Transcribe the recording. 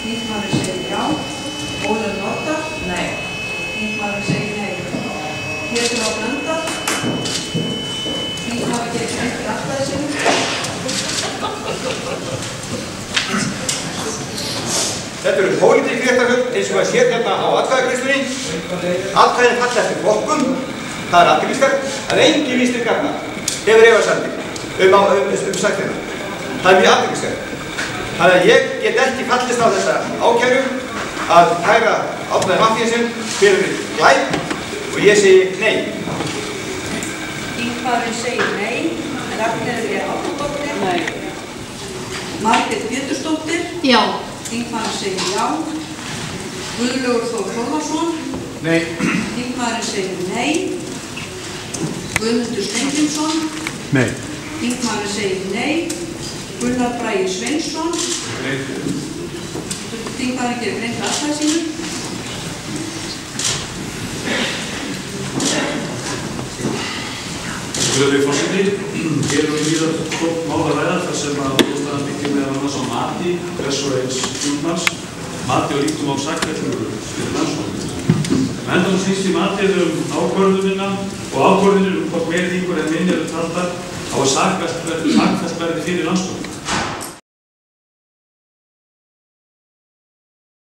Þingmaðurinn segir já. Ólöf Nordal? Nei. Þingmaðurinn segir nei. Pétur H. Blöndal? Þingmaðurinn gerir grein fyrir atkvæði sínu. Þetta eru pólitísk réttarhöld eins og maður sér hérna á atkvæðagreiðslunni. Atkvæðin falla eftir flokkum. Það er athyglisvert að engin Vinstri græna hefur efasemdir saktina. Það er mjög athyglisvert. Þannig að ég get ekki fallist á þessa ákæru að kæra Árna Matthíasson fyrir glæp og ég segi nei. Þingmaðurinn segir nei. Ragnheiður E. Árnadóttir? Nei. Margrét Pétursdóttir? Já. Þingmaðurinn segir já. Guðlaugur Þór Þórðarson? Nei. Þingmaðurinn segir nei. Guðmundur Steingrímsson? Nei. Þingmaðurinn segir nei. Gunnar Bragi Sveinsson? Nei. Þingmaðurinn gerir grein fyrir atkvæði sínu. Virðulegi forseti, hér er víða stórt mál að ræða þar sem að úrstaðan byggir meðal annars á mati hvers og eins þingmanns, mati og líktum á sakfellingu fyrir rannsókn. Endanum snýst í matið ákvörðunina og ákvörðunir hvort meiri þingur en minni eru taldar á að sakfellt verði fyrir rannsókn.